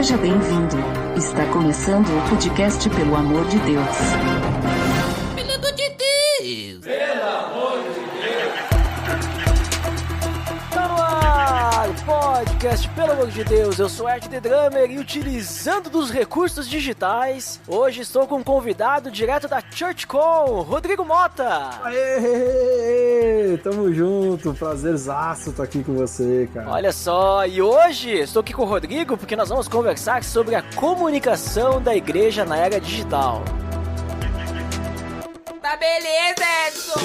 Seja bem-vindo. Está começando o podcast Pelo Amor de Deus. Pelo amor de Deus! Pelo amor de Deus! Tá no ar, podcast Pelo Amor de Deus. Eu sou Ed The Drummer e utilizando dos recursos digitais, hoje estou com um convidado direto da ChurchCon, Rodrigo Mota. Aê, tamo junto, prazerzaço estar aqui com você, cara. Olha só, e hoje estou aqui com o Rodrigo porque nós vamos conversar sobre a comunicação da igreja na era digital. Tá beleza, Edson!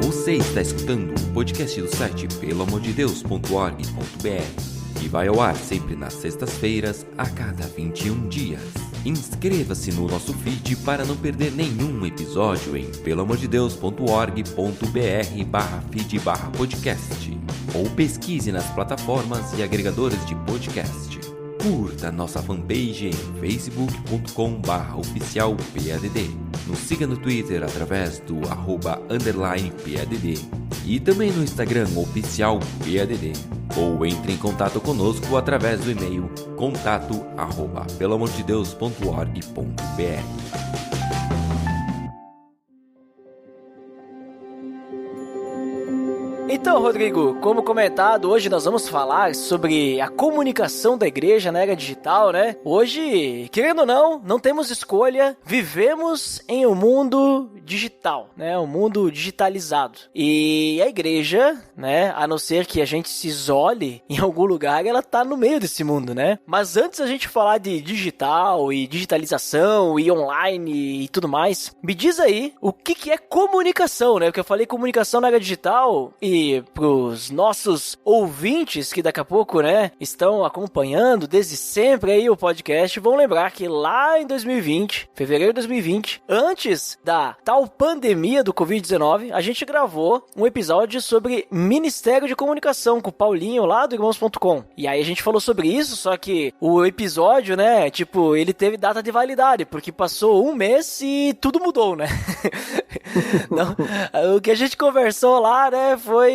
Você está escutando o podcast do site peloamordedeus.org.br, que vai ao ar sempre nas sextas-feiras, a cada 21 dias. Inscreva-se no nosso feed para não perder nenhum episódio em peloamordedeus.org.br/feed/podcast, ou pesquise nas plataformas e agregadores de podcast. Curta nossa fanpage em facebook.com/oficialpadd. Nos siga no Twitter através do @_PADD e também no Instagram oficialpadd. Ou entre em contato conosco através do e-mail contato@peloamordedeus.org.br. Então, Rodrigo, como comentado, hoje nós vamos falar sobre a comunicação da igreja na era digital, né? Hoje, querendo ou não temos escolha, vivemos em um mundo digital, né? Um mundo digitalizado. E a igreja, né? A não ser que a gente se isole em algum lugar, ela tá no meio desse mundo, né? Mas antes a gente falar de digital e digitalização e online e tudo mais, me diz aí o que é comunicação, né? Porque eu falei comunicação na era digital e pros nossos ouvintes que daqui a pouco, né, estão acompanhando desde sempre aí o podcast, vão lembrar que lá em 2020, fevereiro de 2020, antes da tal pandemia do Covid-19, a gente gravou um episódio sobre Ministério de Comunicação com o Paulinho lá do Irmãos.com. E aí a gente falou sobre isso, só que o episódio, né, tipo, ele teve data de validade, porque passou um mês e tudo mudou, né? Não, o que a gente conversou lá, né, foi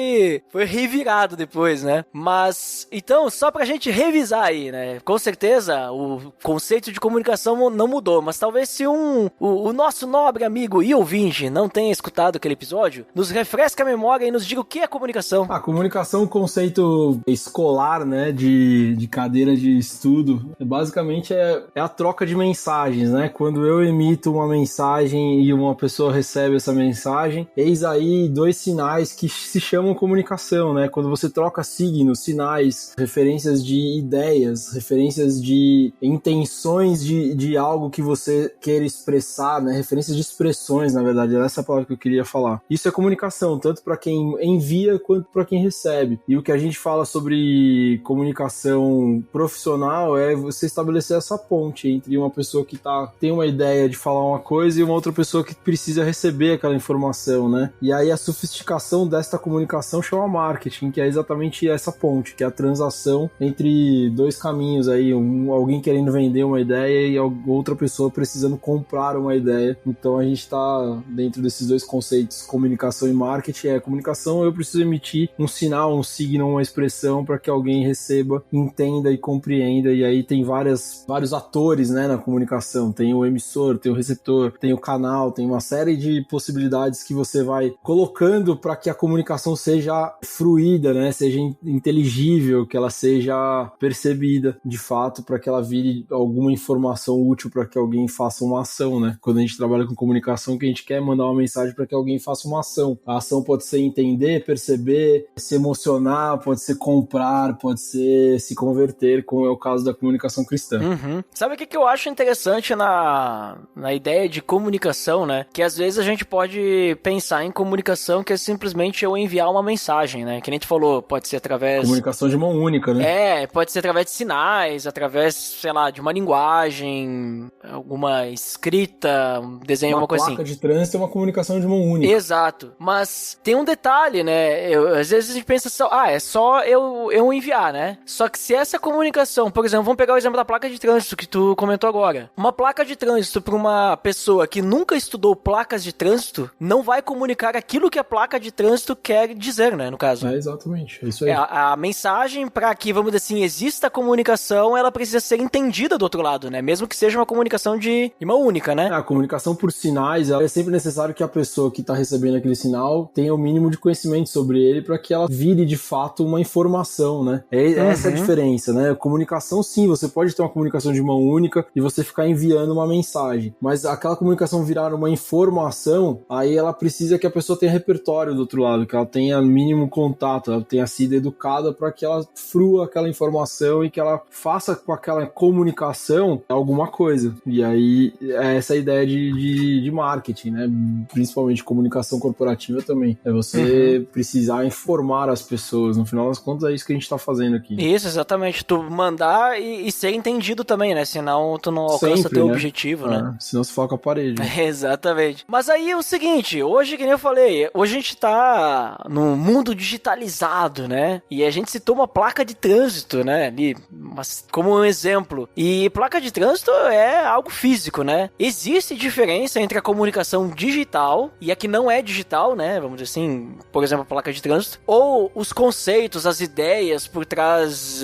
revirado depois, né? Mas, então, só pra gente revisar aí, né? Com certeza, o conceito de comunicação não mudou, mas talvez se o nosso nobre amigo e ouvinte não tenha escutado aquele episódio, nos refresca a memória e nos diga o que é comunicação. A comunicação é um conceito escolar, né, de cadeira de estudo. Basicamente é a troca de mensagens, né? Quando eu emito uma mensagem e uma pessoa recebe essa mensagem, eis aí dois sinais que se chamam comunicação, né? Quando você troca signos, sinais, referências de ideias, referências de intenções de algo que você queira expressar, né? Referências de expressões, na verdade, era essa palavra que eu queria falar. Isso é comunicação, tanto para quem envia quanto para quem recebe. E o que a gente fala sobre comunicação profissional é você estabelecer essa ponte entre uma pessoa que tem uma ideia de falar uma coisa e uma outra pessoa que precisa receber aquela informação, né? E aí a sofisticação desta comunicação chama marketing, que é exatamente essa ponte, que é a transação entre dois caminhos aí, alguém querendo vender uma ideia e outra pessoa precisando comprar uma ideia. Então a gente está dentro desses dois conceitos, comunicação e marketing. Comunicação, eu preciso emitir um sinal, um signo, uma expressão para que alguém receba, entenda e compreenda. E aí tem vários atores, né, na comunicação. Tem o emissor, tem o receptor, tem o canal, tem uma série de possibilidades que você vai colocando para que a comunicação seja fluida, né? Seja inteligível, que ela seja percebida de fato, para que ela vire alguma informação útil para que alguém faça uma ação, né? Quando a gente trabalha com comunicação, que a gente quer mandar uma mensagem para que alguém faça uma ação. A ação pode ser entender, perceber, se emocionar, pode ser comprar, pode ser se converter, como é o caso da comunicação cristã. Uhum. Sabe o que eu acho interessante na ideia de comunicação, né? Que às vezes a gente pode pensar em comunicação que é simplesmente eu enviar uma mensagem, né? Que nem tu falou, pode ser através... Comunicação de mão única, né? Pode ser através de sinais, através, sei lá, de uma linguagem, alguma escrita, um desenho, alguma coisa assim. Uma placa de Trânsito é uma comunicação de mão única. Exato. Mas tem um detalhe, né? Às vezes a gente pensa só, é só eu enviar, né? Só que se essa comunicação, por exemplo, vamos pegar o exemplo da placa de trânsito que tu comentou agora. Uma placa de trânsito para uma pessoa que nunca estudou placas de trânsito não vai comunicar aquilo que a placa de trânsito quer dizer, né? No caso. Exatamente. É isso aí. A mensagem para que, vamos dizer assim, exista a comunicação, ela precisa ser entendida do outro lado, né? Mesmo que seja uma comunicação de mão única, né? A comunicação por sinais, é sempre necessário que a pessoa que está recebendo aquele sinal tenha o mínimo de conhecimento sobre ele para que ela vire de fato uma informação, né? Essa é a diferença, né? Comunicação, sim, você pode ter uma comunicação de mão única e você ficar enviando uma mensagem, mas aquela comunicação virar uma informação, aí ela precisa que a pessoa tenha repertório do outro lado, que ela tenha mínimo contato, ela tenha sido educada para que ela frua aquela informação e que ela faça com aquela comunicação alguma coisa. E aí, é essa ideia de marketing, né? Principalmente comunicação corporativa também. É você precisar informar as pessoas. No final das contas, é isso que a gente tá fazendo aqui. Isso, exatamente. Tu mandar e ser entendido também, né? Senão tu não alcança sempre, teu né? objetivo, né? Senão você foca a parede. Exatamente. Mas aí é o seguinte, hoje, que nem eu falei, hoje a gente tá num mundo digitalizado, né? E a gente citou uma placa de trânsito, né? Ali, mas como um exemplo. E placa de trânsito é algo físico, né? Existe diferença entre a comunicação digital e a que não é digital, né? Vamos dizer assim, por exemplo, a placa de trânsito. Ou os conceitos, as ideias por trás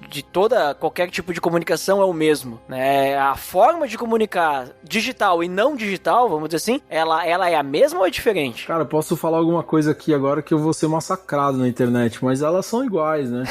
de toda, qualquer tipo de comunicação é o mesmo, né? A forma de comunicar digital e não digital, vamos dizer assim, ela é a mesma ou é diferente? Cara, eu posso falar alguma coisa aqui agora que eu vou ser massacrado na internet, mas elas são iguais, né?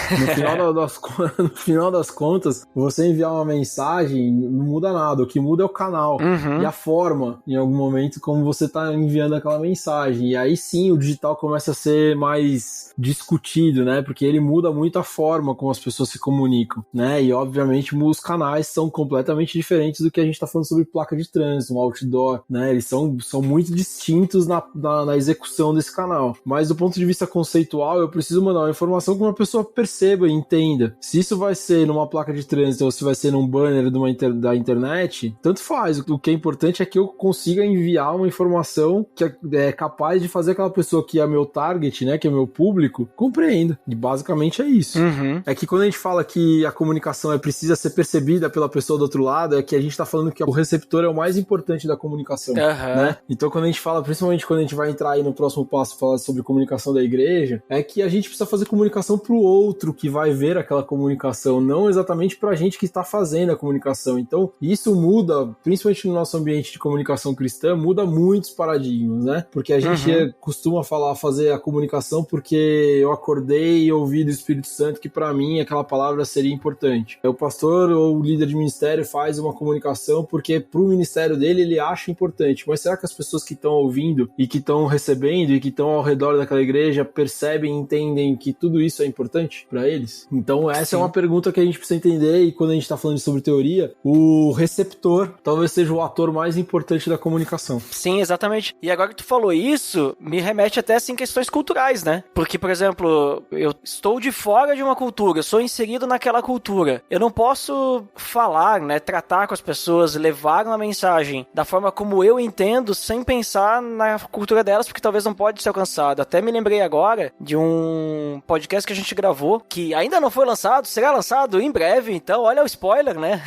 No final das contas, você enviar uma mensagem não muda nada, o que muda é o canal e a forma, em algum momento, como você tá enviando aquela mensagem. E aí sim, o digital começa a ser mais discutido, né? Porque ele muda muito a forma como as pessoas se comunicam, né? E obviamente os canais são completamente diferentes do que a gente tá falando sobre placa de trânsito, um outdoor, né? Eles são muito distintos na execução desse canal. Mas do ponto de vista conceitual, eu preciso mandar uma informação que uma pessoa perceba e entenda. Se isso vai ser numa placa de trânsito ou se vai ser num banner da internet, tanto faz. O que é importante é que eu consiga enviar uma informação que é capaz de fazer aquela pessoa que é meu target, né, que é meu público, compreenda. E basicamente é isso. É que quando a gente fala que a comunicação precisa ser percebida pela pessoa do outro lado, é que a gente tá falando que o receptor é o mais importante da comunicação, né? Então quando a gente fala, principalmente quando a gente vai entrar aí no próximo passo, falar sobre comunicação da igreja, é que a gente precisa fazer comunicação pro outro que vai ver aquela comunicação, não exatamente pra gente que está fazendo a comunicação. Então isso muda, principalmente no nosso ambiente de comunicação cristã, muda muitos paradigmas, né? Porque a gente costuma fazer a comunicação porque eu acordei e ouvi do Espírito Santo que pra mim aquela palavra seria importante. O pastor ou o líder de ministério faz uma comunicação porque pro ministério dele ele acha importante. Mas será que as pessoas que estão ouvindo e que estão recebendo e que estão ao redor daquela igreja percebem e entendem que tudo isso é importante pra eles? Então essa é uma pergunta que a gente precisa entender, e quando a gente tá falando sobre teoria, o receptor talvez seja o ator mais importante da comunicação. Sim, exatamente. E agora que tu falou isso, me remete até assim questões culturais, né? Porque, por exemplo, eu estou de fora de uma cultura, eu sou inserido naquela cultura. Eu não posso falar, né, tratar com as pessoas, levar uma mensagem da forma como eu entendo, sem pensar na cultura delas, porque talvez não pode ser alcançado. Até me lembrei agora de um podcast que a gente gravou, que ainda não foi lançado, será lançado em breve, então olha o spoiler, né?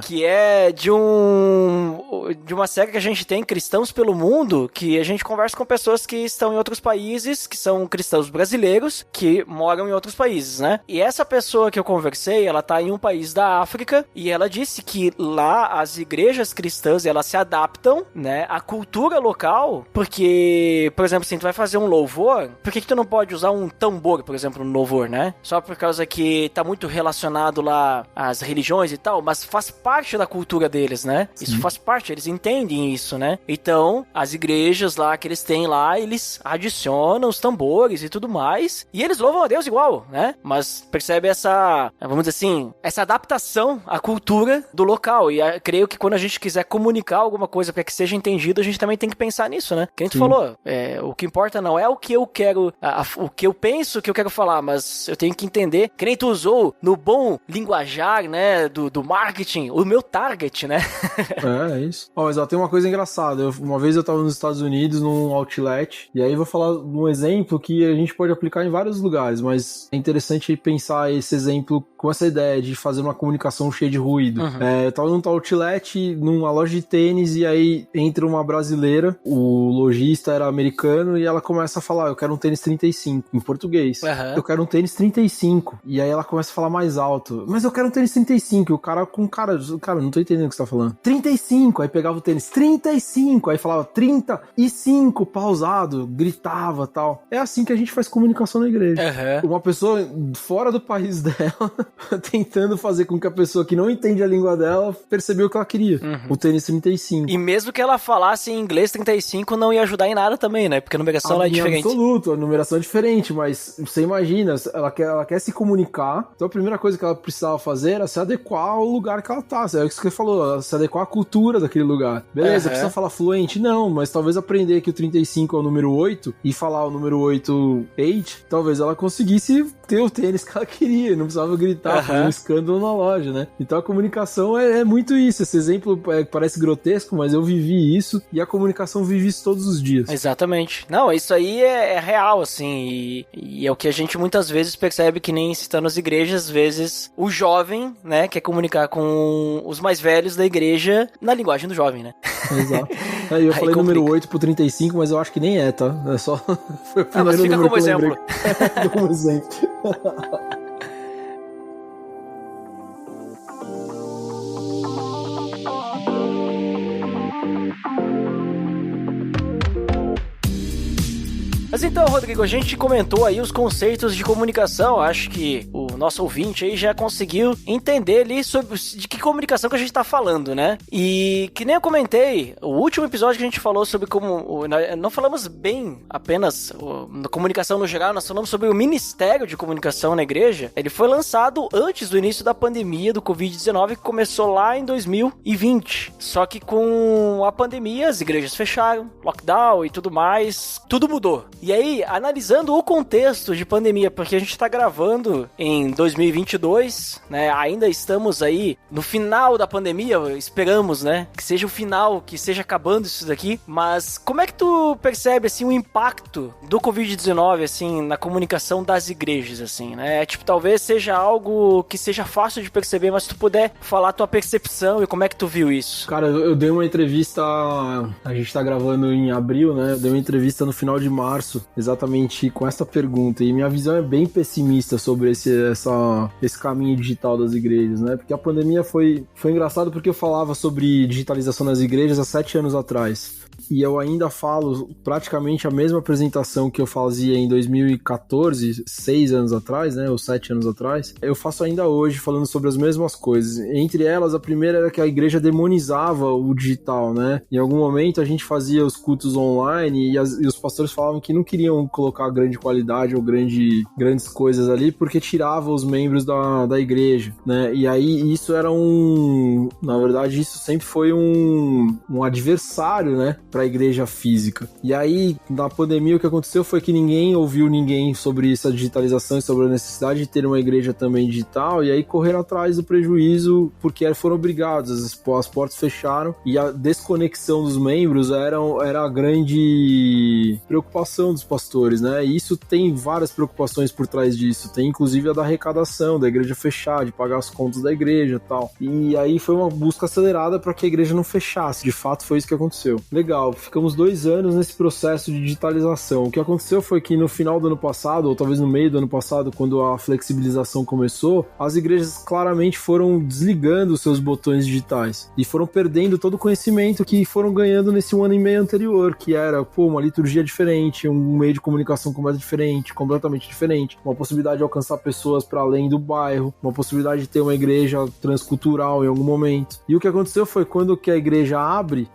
Que é de uma série que a gente tem, Cristãos pelo Mundo, que a gente conversa com pessoas que estão em outros países, que são cristãos brasileiros, que moram em outros países, né? E essa pessoa que eu conversei, ela tá em um país da África, e ela disse que lá as igrejas cristãs, elas se adaptam, né, à cultura local, porque, por exemplo, assim, tu vai fazer um louvor, por que tu não pode usar um tambor, por exemplo, no louvor, né? Só por causa que tá muito relacionado lá às religiões e tal, mas faz parte da cultura deles, né? Sim. Isso faz parte, eles entendem isso, né? Então, as igrejas lá que eles têm lá, eles adicionam os tambores e tudo mais, e eles louvam a Deus igual, né? Mas percebe essa, vamos dizer assim, essa adaptação à cultura do local, e creio que quando a gente quiser comunicar alguma coisa para que seja entendido, a gente também tem que pensar nisso, né? Que a gente falou, o que importa não é o que eu quero, o que eu penso que eu quero falar, mas eu tenho que entender, que nem tu usou no bom linguajar, né, do marketing, o meu target, né? É isso. tem uma coisa engraçada. Uma vez eu tava nos Estados Unidos, num outlet, e aí eu vou falar de um exemplo que a gente pode aplicar em vários lugares, mas é interessante pensar esse exemplo com essa ideia de fazer uma comunicação cheia de ruído. Eu tava num outlet, numa loja de tênis, e aí entra uma brasileira, o lojista era americano, e ela começa a falar, eu quero um tênis 35, em português. Eu quero um tênis 35. E aí ela começa a falar mais alto, mas eu quero um tênis 35. E o cara não tô entendendo o que você tá falando. 35. Aí pegava o tênis 35. Aí falava 35, pausado, gritava e tal. É assim que a gente faz comunicação na igreja. Uma pessoa fora do país dela, tentando fazer com que a pessoa que não entende a língua dela percebeu o que ela queria. O tênis 35. E mesmo que ela falasse em inglês 35, não ia ajudar em nada também, né? Porque a numeração lá é diferente. Absoluto, a numeração é diferente, mas você imagina, ela quer se comunicar, então a primeira coisa que ela precisava fazer era se adequar ao lugar que ela tá. É isso que você falou, se adequar à cultura daquele lugar. Beleza, precisa falar fluente? Não, mas talvez aprender que o 35 é o número 8 e falar o número 8, talvez ela conseguisse ter o tênis que ela queria, não precisava gritar, fazer um escândalo na loja, né? Então a comunicação é muito isso. Esse exemplo parece grotesco, mas eu vivi isso e a comunicação vive isso todos os dias. Exatamente. Não, isso aí é real, assim, e é o que a gente muitas vezes percebe que nem citando as igrejas, às vezes o jovem, né, quer comunicar com os mais velhos da igreja na linguagem do jovem, né? Exato. Eu falei número 8 pro 35, mas eu acho que nem é, tá? É só... Foi o primeiro mas fica como exemplo. Como exemplo. Mas então, Rodrigo, a gente comentou aí os conceitos de comunicação. Acho que o nosso ouvinte aí já conseguiu entender ali sobre de que comunicação que a gente tá falando, né? E que nem eu comentei, o último episódio que a gente falou sobre como... Não falamos bem apenas na comunicação no geral, nós falamos sobre o Ministério de Comunicação na igreja. Ele foi lançado antes do início da pandemia do Covid-19, que começou lá em 2020. Só que com a pandemia, as igrejas fecharam, lockdown e tudo mais, tudo mudou. E aí, analisando o contexto de pandemia, porque a gente tá gravando em 2022, né, ainda estamos aí no final da pandemia, esperamos, né, que seja o final, que seja acabando isso daqui, mas como é que tu percebe, assim, o impacto do Covid-19, assim, na comunicação das igrejas, assim, né, tipo, talvez seja algo que seja fácil de perceber, mas se tu puder falar a tua percepção e como é que tu viu isso? Cara, eu dei uma entrevista, a gente tá gravando em abril, né, eu dei uma entrevista no final de março, exatamente com essa pergunta, e minha visão é bem pessimista sobre esse caminho digital das igrejas, né? Porque a pandemia foi engraçado porque eu falava sobre digitalização nas igrejas há 7 anos atrás. E eu ainda falo praticamente a mesma apresentação que eu fazia em 2014, 6 anos atrás, né, ou 7 anos atrás, eu faço ainda hoje falando sobre as mesmas coisas. Entre elas, a primeira era que a igreja demonizava o digital, né? Em algum momento a gente fazia os cultos online e os pastores falavam que não queriam colocar grande qualidade ou grandes coisas ali porque tirava os membros da igreja, né? E aí isso era na verdade, isso sempre foi um adversário, né, para a igreja física. E aí, na pandemia, o que aconteceu foi que ninguém ouviu ninguém sobre essa digitalização e sobre a necessidade de ter uma igreja também digital, e aí correram atrás do prejuízo porque foram obrigados, as portas fecharam e a desconexão dos membros era a grande preocupação dos pastores, né? E isso tem várias preocupações por trás disso, tem inclusive a da arrecadação, da igreja fechar, de pagar as contas da igreja e tal. E aí foi uma busca acelerada para que a igreja não fechasse, de fato foi isso que aconteceu. Legal, ficamos 2 anos nesse processo de digitalização. O que aconteceu foi que no final do ano passado, ou talvez no meio do ano passado, quando a flexibilização começou, as igrejas claramente foram desligando os seus botões digitais e foram perdendo todo o conhecimento que foram ganhando nesse 1 ano e meio anterior, que era, uma liturgia diferente, um meio de comunicação completamente diferente, uma possibilidade de alcançar pessoas para além do bairro, uma possibilidade de ter uma igreja transcultural em algum momento. E o que aconteceu foi quando que a igreja abre,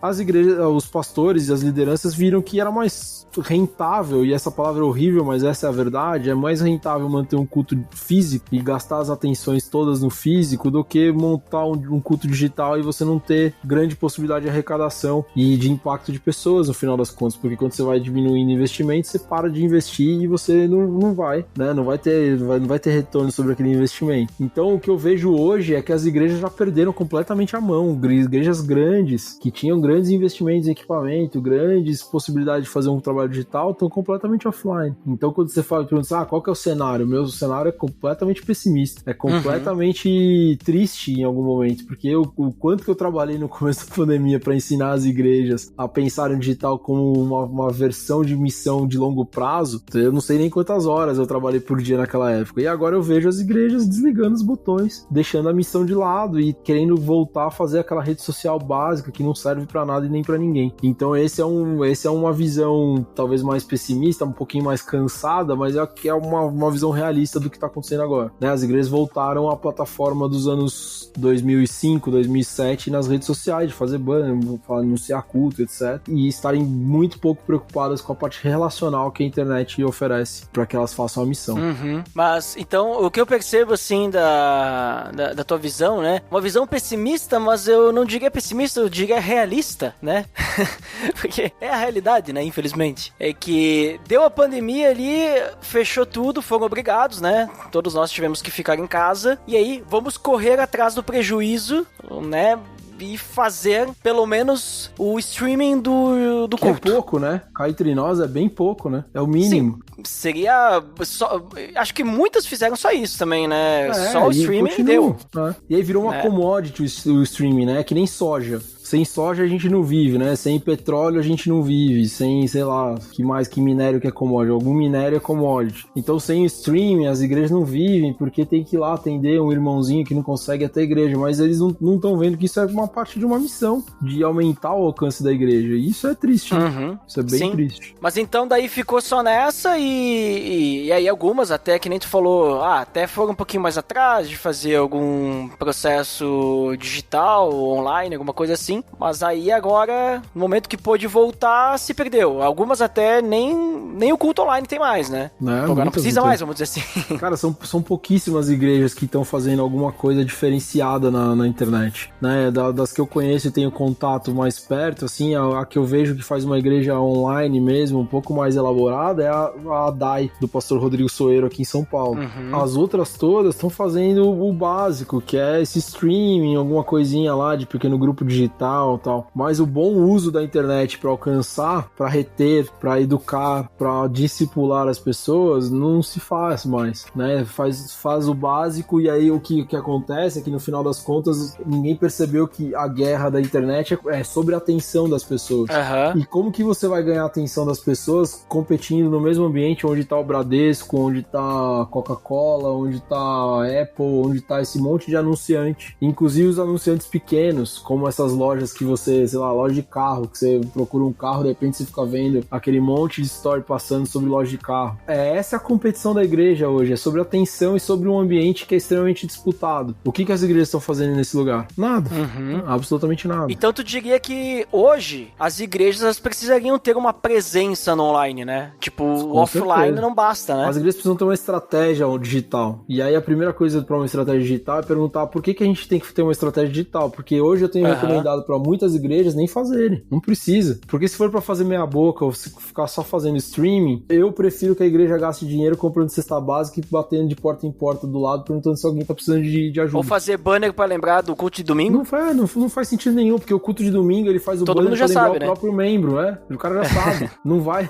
os pastores pastores e as lideranças viram que era mais rentável, e essa palavra é horrível, mas essa é a verdade, é mais rentável manter um culto físico e gastar as atenções todas no físico do que montar um culto digital e você não ter grande possibilidade de arrecadação e de impacto de pessoas no final das contas, porque quando você vai diminuindo investimento, você para de investir e você não vai, né? Não vai ter retorno sobre aquele investimento. Então o que eu vejo hoje é que as igrejas já perderam completamente a mão. Igrejas grandes, que tinham grandes investimentos em equipamento, grandes possibilidades de fazer um trabalho digital, estão completamente offline. Então quando você fala, pergunta, qual que é o cenário? O meu cenário é completamente pessimista, é completamente triste em algum momento, porque o quanto que eu trabalhei no começo da pandemia para ensinar as igrejas a pensar em digital como uma versão de missão de longo prazo, eu não sei nem quantas horas eu trabalhei por dia naquela época, e agora eu vejo as igrejas desligando os botões, deixando a missão de lado e querendo voltar a fazer aquela rede social básica que não serve para nada e nem para ninguém. Então esse é uma visão talvez mais pessimista, um pouquinho mais cansada, mas é uma visão realista do que está acontecendo agora, né? As igrejas voltaram à plataforma dos anos 2005, 2007 nas redes sociais, de fazer banner, anunciar culto, etc. E estarem muito pouco preocupadas com a parte relacional que a internet oferece para que elas façam a missão. Mas, então, o que eu percebo, assim, da tua visão, né? Uma visão pessimista, mas eu não diria pessimista, eu diria realista, né? Porque é a realidade, né? Infelizmente. É que deu a pandemia ali, fechou tudo, foram obrigados, né? Todos nós tivemos que ficar em casa. E aí, vamos correr atrás do prejuízo, né? E fazer, pelo menos, o streaming do culto. É pouco, né? Cá entre nós é bem pouco, né? É o mínimo. Sim, seria... acho que muitas fizeram só isso também, né? Só o streaming deu. Né? E aí virou uma commodity o streaming, né? Que nem soja. Sem soja a gente não vive, né? Sem petróleo a gente não vive. Sem, sei lá, que minério que é commodity? Algum minério é commodity. Então sem o streaming as igrejas não vivem, porque tem que ir lá atender um irmãozinho que não consegue até a igreja. Mas eles não estão vendo que isso é uma parte de uma missão, de aumentar o alcance da igreja. E isso é triste. Isso é bem triste. Mas então daí ficou só nessa e aí algumas até, que nem tu falou, até foram um pouquinho mais atrás de fazer algum processo digital, online, alguma coisa assim. Mas aí agora, no momento que pôde voltar, se perdeu. Algumas até nem o culto online tem mais, né? Agora não precisa mais, vamos dizer assim. Cara, são pouquíssimas igrejas que estão fazendo alguma coisa diferenciada na internet, né? Das que eu conheço e tenho contato mais perto, assim, a que eu vejo que faz uma igreja online mesmo, um pouco mais elaborada, é a DAI, do pastor Rodrigo Soeiro aqui em São Paulo. As outras todas estão fazendo o básico, que é esse streaming, alguma coisinha lá de pequeno grupo digital, tal. Mas o bom uso da internet para alcançar, para reter, para educar, para discipular as pessoas, não se faz mais, né? Faz o básico, e aí o que acontece é que no final das contas ninguém percebeu que a guerra da internet é sobre a atenção das pessoas. E como que você vai ganhar a atenção das pessoas competindo no mesmo ambiente onde tá o Bradesco, onde tá a Coca-Cola, onde tá a Apple, onde tá esse monte de anunciante, inclusive os anunciantes pequenos, como essas lojas que você, sei lá, loja de carro, que você procura um carro, de repente você fica vendo aquele monte de story passando sobre loja de carro. Essa é a competição da igreja hoje, é sobre atenção e sobre um ambiente que é extremamente disputado. O que as igrejas estão fazendo nesse lugar? Nada. Absolutamente nada. Então tu diria que hoje as igrejas elas precisariam ter uma presença no online, né? Tipo, o offline não basta, né? As igrejas precisam ter uma estratégia digital. E aí a primeira coisa para uma estratégia digital é perguntar por que a gente tem que ter uma estratégia digital, porque hoje eu tenho recomendado para muitas igrejas nem fazerem. Não precisa. Porque se for para fazer meia boca ou se ficar só fazendo streaming, eu prefiro que a igreja gaste dinheiro comprando cesta básica e batendo de porta em porta do lado, perguntando se alguém tá precisando de ajuda. Ou fazer banner para lembrar do culto de domingo? Não faz sentido nenhum, porque o culto de domingo ele faz o todo banner mundo já pra lembrar sabe, o próprio membro, né? O cara já sabe. não vai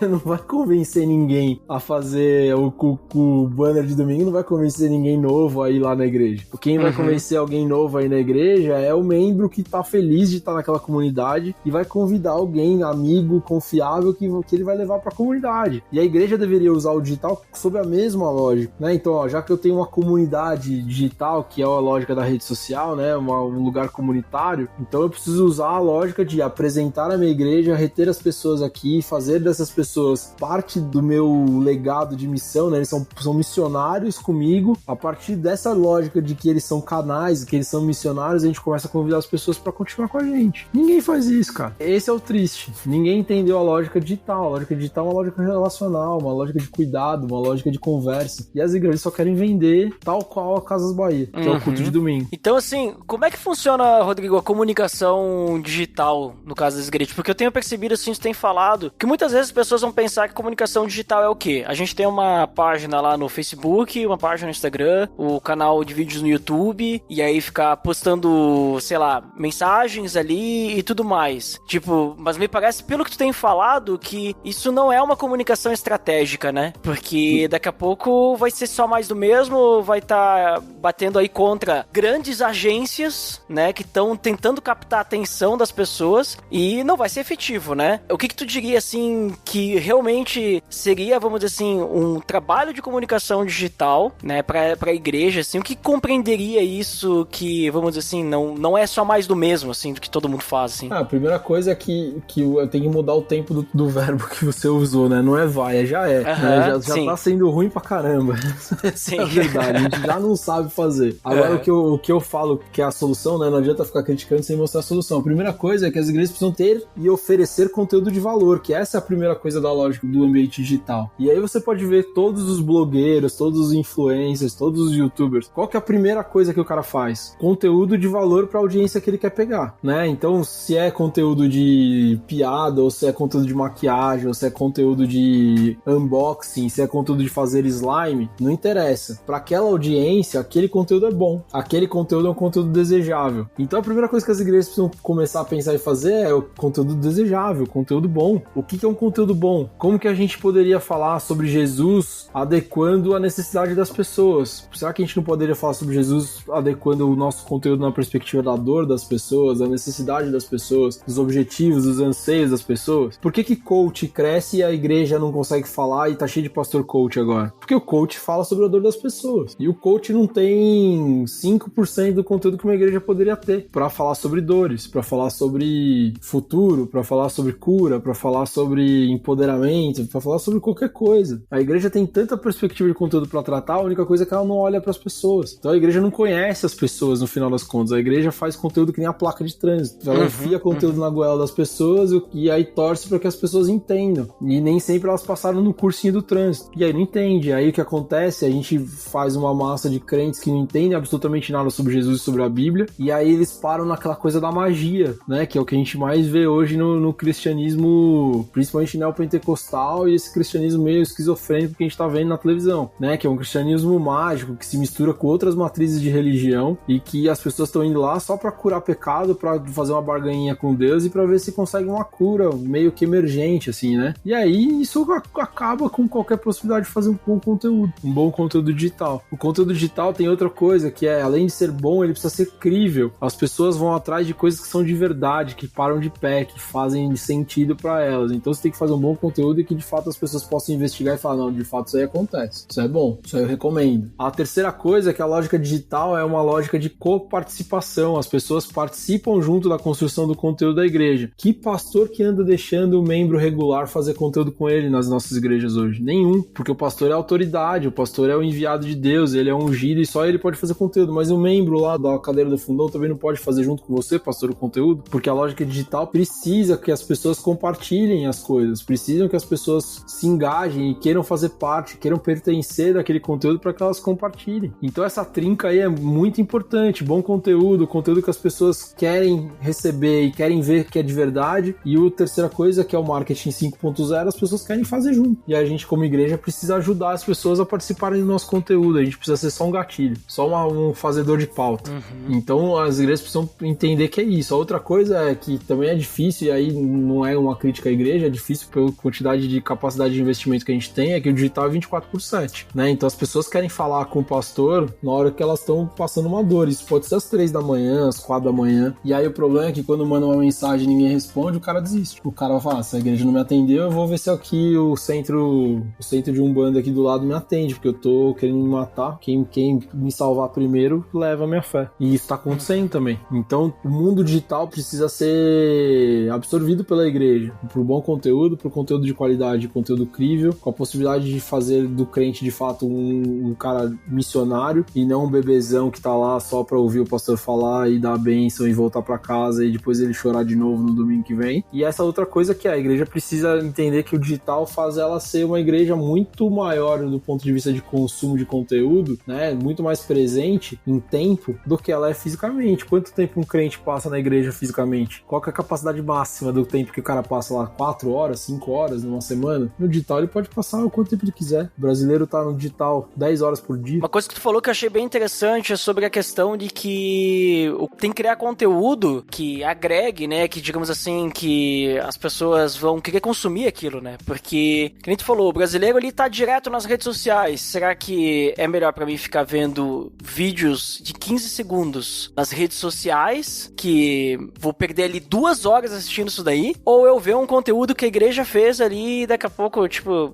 convencer ninguém a fazer o banner de domingo, não vai convencer ninguém novo a ir lá na igreja. Quem vai convencer alguém novo aí na igreja é o membro que tá feliz de estar naquela comunidade e vai convidar alguém, amigo, confiável, que ele vai levar pra comunidade. E a igreja deveria usar o digital sob a mesma lógica, né? Então, já que eu tenho uma comunidade digital, que é a lógica da rede social, né? Um lugar comunitário, então eu preciso usar a lógica de apresentar a minha igreja, reter as pessoas aqui, fazer dessas pessoas parte do meu legado de missão, né? Eles são missionários comigo. A partir dessa lógica de que eles são canais, que eles são missionários, a gente começa a convidar as pessoas para continuar com a diferente. Ninguém faz isso, cara. Esse é o triste. Ninguém entendeu a lógica digital. A lógica digital é uma lógica relacional, uma lógica de cuidado, uma lógica de conversa. E as igrejas só querem vender tal qual a Casas Bahia, que é o culto de domingo. Então, assim, como é que funciona, Rodrigo, a comunicação digital no caso das igrejas? Porque eu tenho percebido, assim, você tem falado, que muitas vezes as pessoas vão pensar que comunicação digital é o quê? A gente tem uma página lá no Facebook, uma página no Instagram, o canal de vídeos no YouTube, e aí ficar postando, sei lá, mensagens ali e tudo mais. Tipo, mas me parece, pelo que tu tem falado, que isso não é uma comunicação estratégica, né? Porque daqui a pouco vai ser só mais do mesmo, vai estar batendo aí contra grandes agências, né, que estão tentando captar a atenção das pessoas e não vai ser efetivo, né? O que tu diria, assim, que realmente seria, vamos dizer assim, um trabalho de comunicação digital, né, pra igreja, assim, o que compreenderia isso que, vamos dizer assim, não é só mais do mesmo, assim, do que todo mundo faz, assim? A primeira coisa é que eu tenho que mudar o tempo do verbo que você usou, né? Não é vai, é já é. Né? Já tá sendo ruim pra caramba. Essa é a verdade, a gente já não sabe fazer. Agora, o que eu falo que é a solução, né? Não adianta ficar criticando sem mostrar a solução. A primeira coisa é que as igrejas precisam ter e oferecer conteúdo de valor, que essa é a primeira coisa da lógica do ambiente digital. E aí você pode ver todos os blogueiros, todos os influencers, todos os youtubers. Qual que é a primeira coisa que o cara faz? Conteúdo de valor pra audiência que ele quer pegar, né? Então, se é conteúdo de piada, ou se é conteúdo de maquiagem, ou se é conteúdo de unboxing, se é conteúdo de fazer slime, não interessa. Pra aquela audiência, aquele conteúdo é bom. Aquele conteúdo é um conteúdo desejável. Então, a primeira coisa que as igrejas precisam começar a pensar e fazer é o conteúdo desejável, conteúdo bom. O que é um conteúdo bom? Como que a gente poderia falar sobre Jesus adequando a necessidade das pessoas? Será que a gente não poderia falar sobre Jesus adequando o nosso conteúdo na perspectiva da dor das pessoas, da necessidade das pessoas, dos objetivos, dos anseios das pessoas? Por que coach cresce e a igreja não consegue falar e tá cheio de pastor coach agora? Porque o coach fala sobre a dor das pessoas. E o coach não tem 5% do conteúdo que uma igreja poderia ter pra falar sobre dores, pra falar sobre futuro, pra falar sobre cura, pra falar sobre empoderamento, pra falar sobre qualquer coisa. A igreja tem tanta perspectiva de conteúdo pra tratar, a única coisa é que ela não olha pras pessoas. Então a igreja não conhece as pessoas no final das contas. A igreja faz conteúdo que nem a placa de trânsito. Ela enfia conteúdo na goela das pessoas e aí torce pra que as pessoas entendam. E nem sempre elas passaram no cursinho do trânsito. E aí não entende. Aí o que acontece? A gente faz uma massa de crentes que não entendem absolutamente nada sobre Jesus e sobre a Bíblia. E aí eles param naquela coisa da magia, né? Que é o que a gente mais vê hoje no cristianismo, principalmente neopentecostal, e esse cristianismo meio esquizofrênico que a gente tá vendo na televisão, né? Que é um cristianismo mágico que se mistura com outras matrizes de religião e que as pessoas estão indo lá só pra curar pecado, pra fazer uma barganhinha com Deus e pra ver se consegue uma cura meio que emergente, assim, né? E aí isso acaba com qualquer possibilidade de fazer um bom conteúdo digital. O conteúdo digital tem outra coisa, que é, além de ser bom, ele precisa ser crível. As pessoas vão atrás de coisas que são de verdade, que param de pé, que fazem sentido pra elas. Então você tem que fazer um bom conteúdo e que de fato as pessoas possam investigar e falar, não, de fato isso aí acontece. Isso é bom, isso aí eu recomendo. A terceira coisa é que a lógica digital é uma lógica de coparticipação. As pessoas participam junto da construção do conteúdo da igreja. Que pastor que anda deixando o membro regular fazer conteúdo com ele nas nossas igrejas hoje? Nenhum, porque o pastor é a autoridade, o pastor é o enviado de Deus, ele é ungido e só ele pode fazer conteúdo, mas o membro lá da cadeira do fundão também não pode fazer junto com você, pastor, o conteúdo, porque a lógica digital precisa que as pessoas compartilhem as coisas, precisam que as pessoas se engajem e queiram fazer parte, queiram pertencer daquele conteúdo para que elas compartilhem. Então essa trinca aí é muito importante, bom conteúdo que as pessoas querem receber e querem ver que é de verdade, e a terceira coisa, que é o marketing 5.0, as pessoas querem fazer junto. E a gente, como igreja, precisa ajudar as pessoas a participarem do nosso conteúdo, a gente precisa ser só um gatilho, só um fazedor de pauta. Então as igrejas precisam entender que é isso. A outra coisa é que também é difícil, e aí não é uma crítica à igreja, é difícil pela quantidade de capacidade de investimento que a gente tem, é que o digital é 24/7, né? Então as pessoas querem falar com o pastor na hora que elas estão passando uma dor. Isso pode ser às 3 da manhã, às 4 da manhã, e aí o problema é que quando manda uma mensagem e ninguém responde, o cara desiste. O cara vai falar, se a igreja não me atendeu, eu vou ver se aqui o centro de Umbanda aqui do lado me atende, porque eu tô querendo me matar. Quem me salvar primeiro leva a minha fé. E isso tá acontecendo também. Então o mundo digital precisa ser absorvido pela igreja, pro bom conteúdo, pro conteúdo de qualidade, conteúdo crível, com a possibilidade de fazer do crente de fato um cara missionário e não um bebezão que tá lá só pra ouvir o pastor falar e dar a bênção e voltar pra casa e depois ele chorar de novo no domingo que vem. E essa outra coisa que a igreja precisa entender que o digital faz ela ser uma igreja muito maior do ponto de vista de consumo de conteúdo, né? Muito mais presente em tempo do que ela é fisicamente. Quanto tempo um crente passa na igreja fisicamente? Qual que é a capacidade máxima do tempo que o cara passa lá? 4 horas, 5 horas numa semana? No digital ele pode passar o quanto tempo ele quiser. O brasileiro tá no digital 10 horas por dia. Uma coisa que tu falou que eu achei bem interessante é sobre a questão de que tem que criar conteúdo que agregue, né? Que, digamos assim, que as pessoas vão querer consumir aquilo, né? Porque, como a gente falou, o brasileiro ali tá direto nas redes sociais. Será que é melhor pra mim ficar vendo vídeos de 15 segundos nas redes sociais, que vou perder ali 2 horas assistindo isso daí? Ou eu ver um conteúdo que a igreja fez ali e daqui a pouco, tipo,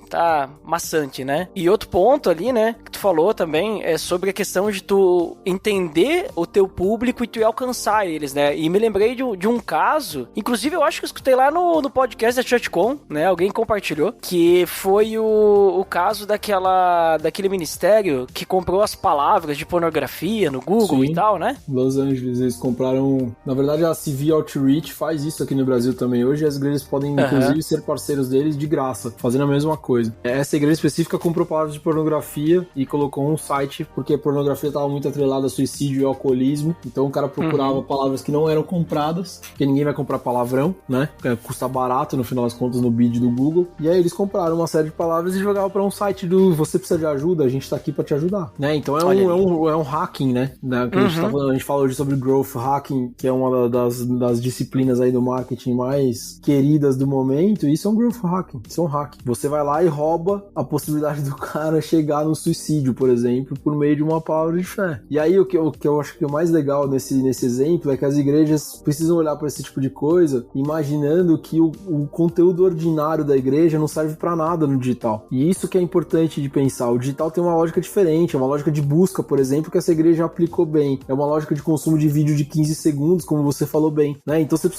tá maçante, né? E outro ponto ali, né, que tu falou também, é sobre a questão de tu entender o teu público e tu alcançar eles, né? E me lembrei de um caso, inclusive eu acho que eu escutei lá no podcast da ChurchCon, né? Alguém compartilhou, que foi o caso daquele ministério que comprou as palavras de pornografia no Google. Sim, e tal, né? Los Angeles, eles compraram... Na verdade, a CV Outreach faz isso aqui no Brasil também. Hoje as igrejas podem, inclusive, ser parceiros deles de graça, fazendo a mesma coisa. Essa igreja específica comprou palavras de pornografia e colocou um site, porque a pornografia estava muito atrelada a suicídio e alcoolismo, então o cara procurava palavras que não eram compradas, porque ninguém vai comprar palavrão, né? Custa barato, no final das contas, no bid do Google. E aí eles compraram uma série de palavras e jogavam para um site do você precisa de ajuda, a gente tá aqui para te ajudar, né? Então é um hacking, né? Que a gente fala hoje sobre growth hacking, que é uma das disciplinas aí do marketing mais queridas do momento, e isso é um growth hacking, isso é um hack. Você vai lá e rouba a possibilidade do cara chegar no suicídio, por exemplo, por meio de uma palavra de fé. E aí o que eu acho que é o mais legal nesse exemplo é que as igrejas precisam olhar para esse tipo de coisa imaginando que o conteúdo ordinário da igreja não serve para nada no digital. E isso que é importante de pensar. O digital tem uma lógica diferente, é uma lógica de busca, por exemplo, que essa igreja aplicou bem. É uma lógica de consumo de vídeo de 15 segundos, como você falou bem, né? Então você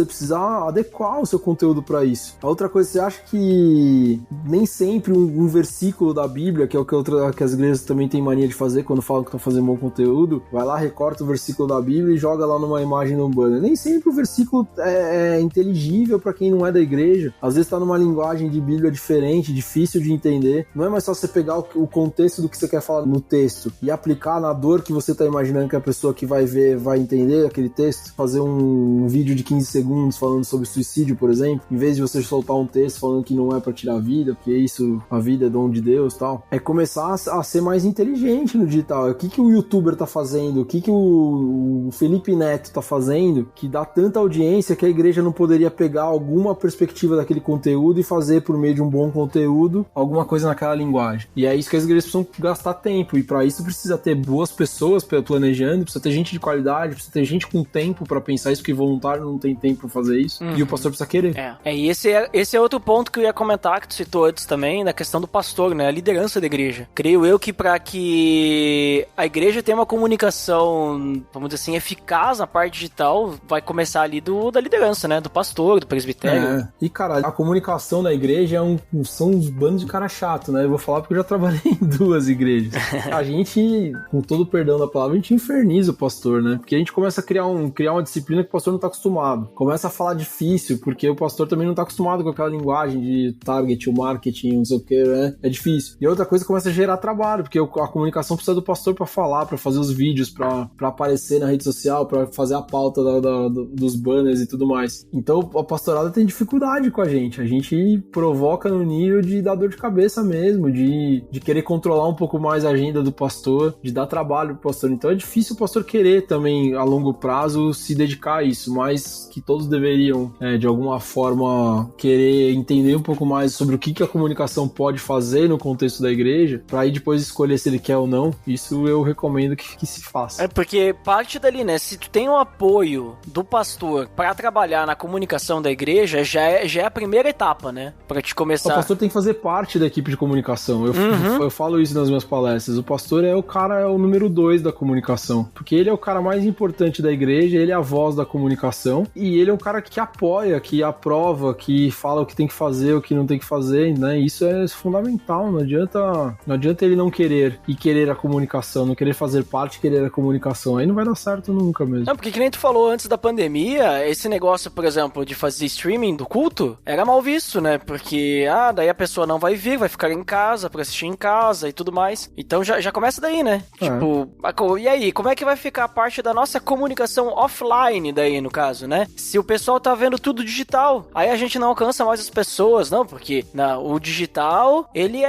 precisa adequar o seu conteúdo para isso. A outra coisa, você acha que nem sempre um versículo da Bíblia, que é o que as igrejas também têm mania de fazer quando falam que estão fazendo bom conteúdo, vai lá, recorta o versículo da Bíblia e joga lá numa imagem no banner. Nem sempre o versículo é inteligível para quem não é da igreja. Às vezes está numa linguagem de Bíblia diferente, difícil de entender. Não é mais só você pegar o contexto do que você quer falar no texto e aplicar na dor que você está imaginando que a pessoa que vai ver vai entender aquele texto. Fazer um vídeo de 15 segundos falando sobre suicídio, por exemplo, em vez de você soltar um texto falando que não é para tirar a vida, porque isso, a vida é dom de Deus e tal. É começar a ser mais inteligente no digital. O que o youtuber tá fazendo? O que o Felipe Neto tá fazendo que dá tanta audiência que a igreja não poderia pegar alguma perspectiva daquele conteúdo e fazer por meio de um bom conteúdo alguma coisa naquela linguagem. E é isso que as igrejas precisam gastar tempo. E para isso precisa ter boas pessoas planejando, precisa ter gente de qualidade, precisa ter gente com tempo para pensar isso, porque voluntário não tem tempo pra fazer isso. E o pastor precisa querer. E esse é outro ponto que eu ia comentar, que tu citou antes também, na questão do pastor, né? A liderança da igreja. Creio eu que para que a igreja tenha uma comunicação, vamos dizer assim, eficaz na parte digital, vai começar ali da liderança, né? Do pastor, do presbitério. E, cara, a comunicação da igreja são uns bandos de cara chato, né? Eu vou falar porque eu já trabalhei em 2 igrejas. A gente, com todo o perdão da palavra, a gente inferniza o pastor, né? Porque a gente começa a criar uma disciplina que o pastor não tá acostumado. Começa a falar difícil, porque o pastor também não tá acostumado com aquela linguagem de target, o marketing, não sei o que, né? É difícil. E outra coisa, começa a gerar trabalho, porque a comunicação precisa do pastor pra falar, pra fazer os vídeos, pra aparecer na rede social, pra fazer a pauta dos banners e tudo mais. Então, a pastorada tem dificuldade com a gente provoca no nível de dar dor de cabeça mesmo, de querer controlar um pouco mais a agenda do pastor, de dar trabalho pro pastor. Então, é difícil o pastor querer também, a longo prazo, se dedicar a isso, mas que todos deveriam, de alguma forma, querer entender um pouco mais sobre o que a comunicação pode fazer no contexto da igreja, pra aí depois escolher se ele quer ou não. Isso eu recomendo que se faça. Porque parte dali, né? Se tu tem um apoio do pastor pra trabalhar na comunicação da igreja, já é a primeira etapa, né? Pra te começar... O pastor tem que fazer parte da equipe de comunicação. Eu falo isso nas minhas palestras. O pastor é o número 2 da comunicação, porque ele é o cara mais importante da igreja, ele é a voz da comunicação, e ele é um cara que apoia, que aprova, que fala o que tem que fazer, o que não tem que fazer, né? né? Isso é fundamental, não adianta ele não querer e querer a comunicação, não querer fazer parte e querer a comunicação, aí não vai dar certo nunca mesmo. Não, porque que nem tu falou antes da pandemia, esse negócio, por exemplo, de fazer streaming do culto, era mal visto, né? Porque, daí a pessoa não vai vir, vai ficar em casa pra assistir em casa e tudo mais. Então já começa daí, né? Tipo, e aí, como é que vai ficar a parte da nossa comunicação offline daí, no caso, né? Se o pessoal tá vendo tudo digital, aí a gente não alcança mais as pessoas, não, porque o digital, ele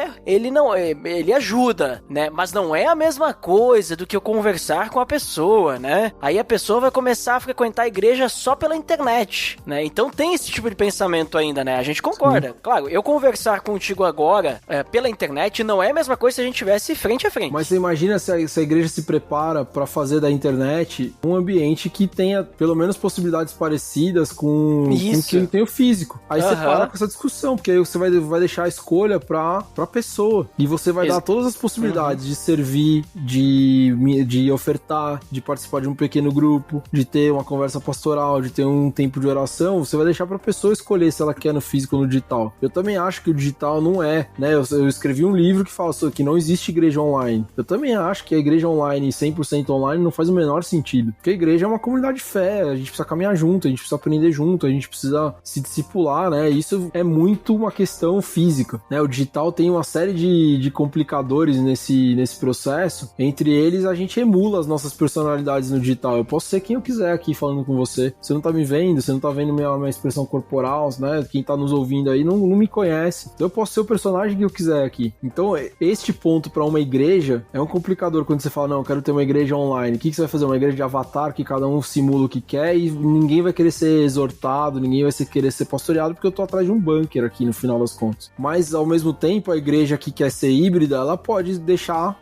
ajuda, né? Mas não é a mesma coisa do que eu conversar com a pessoa, né? Aí a pessoa vai começar a frequentar a igreja só pela internet, né? Então tem esse tipo de pensamento ainda, né? A gente concorda. Sim. Claro, eu conversar contigo agora pela internet não é a mesma coisa se a gente estivesse frente a frente. Mas você imagina se a igreja se prepara pra fazer da internet um ambiente que tenha pelo menos possibilidades parecidas com o que tem o físico. Aí você para com essa discussão, porque aí você vai deixar a escolha pra pessoa. E você vai dar todas as possibilidades de servir, de ofertar, de participar de um pequeno grupo, de ter uma conversa pastoral, de ter um tempo de oração. Você vai deixar pra pessoa escolher se ela quer no físico ou no digital. Eu também acho que o digital não é, né? Eu escrevi um livro que fala que não existe igreja online. Eu também acho que a igreja online, 100% online, não faz o menor sentido. Porque a igreja é uma comunidade de fé, a gente precisa caminhar junto, a gente precisa aprender junto, a gente precisa se discipular, né? Isso é muito uma questão física, né? O digital tem uma série de complicadores nesse processo. Entre eles, a gente emula as nossas personalidades no digital. Eu posso ser quem eu quiser aqui falando com você. Você não tá me vendo, você não tá vendo minha expressão corporal, né? Quem tá nos ouvindo aí não me conhece. Então eu posso ser o personagem que eu quiser aqui. Então, este ponto pra uma igreja é um complicador quando você fala, não, eu quero ter uma igreja online. O que você vai fazer? Uma igreja de avatar que cada um simula o que quer e ninguém vai querer ser exortado, ninguém vai querer ser pastoreado porque eu tô atrás de um bunker aqui no final das contas. Mas, ao mesmo tempo, a igreja que quer ser híbrida, ela pode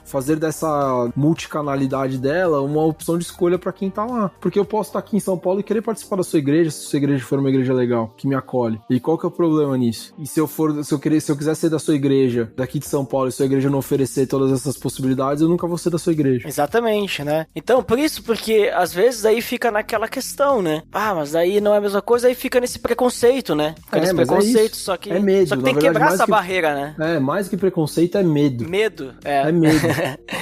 fazer dessa multicanalidade dela uma opção de escolha pra quem tá lá. Porque eu posso estar aqui em São Paulo e querer participar da sua igreja, se a sua igreja for uma igreja legal, que me acolhe. E qual que é o problema nisso? E se eu quiser ser da sua igreja, daqui de São Paulo, e sua igreja não oferecer todas essas possibilidades, eu nunca vou ser da sua igreja. Exatamente, né? Então, porque às vezes aí fica naquela questão, né? Mas aí não é a mesma coisa, aí fica nesse preconceito, né? Fica nesse preconceito, só que medo. Só que tem que quebrar essa barreira, né? Mais que preconceito é medo. Medo, É medo.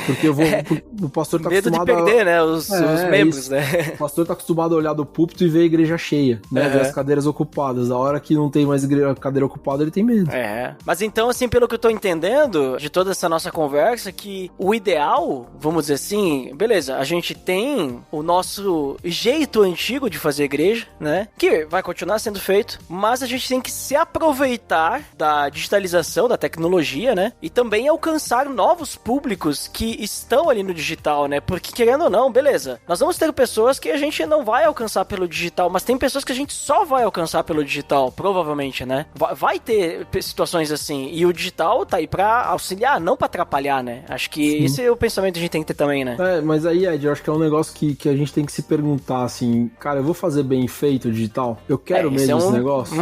Porque o pastor tá medo acostumado de perder, né? Os membros, isso. né? O pastor tá acostumado a olhar do púlpito e ver a igreja cheia, né? Ver as cadeiras ocupadas. A hora que não tem mais cadeira ocupada, ele tem medo. Mas então, assim, pelo que eu tô entendendo de toda essa nossa conversa, que o ideal, vamos dizer assim, beleza, a gente tem o nosso jeito antigo de fazer igreja, né? Que vai continuar sendo feito, mas a gente tem que se aproveitar da digitalização, da tecnologia, né? E também alcançar novos públicos que estão ali no digital, né? Porque, querendo ou não, beleza, nós vamos ter pessoas que a gente não vai alcançar pelo digital, mas tem pessoas que a gente só vai alcançar pelo digital, provavelmente, né? Vai ter situações assim, e o digital tá aí pra auxiliar, não pra atrapalhar, né? Acho que esse é o pensamento que a gente tem que ter também, né? Mas aí, Ed, eu acho que é um negócio que a gente tem que se perguntar, assim, cara, eu vou fazer bem feito o digital? Eu quero mesmo esse negócio?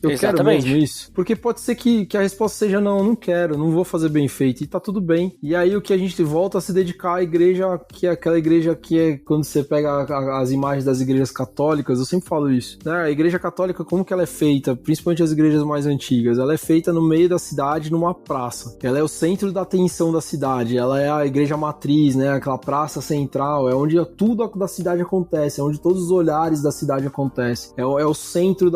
Eu quero mesmo isso? Porque pode ser que a resposta seja não quero, não vou fazer bem feito, e tá tudo bem. E aí o que a gente volta a se dedicar à igreja, que é aquela igreja que é, quando você pega as imagens das igrejas católicas, eu sempre falo isso, né? A igreja católica, como que ela é feita? Principalmente as igrejas mais antigas, ela é feita no meio da cidade, numa praça. Ela é o centro da atenção da cidade, ela é a igreja matriz, né? Aquela praça central, é onde tudo da cidade acontece, é onde todos os olhares da cidade acontecem. É o centro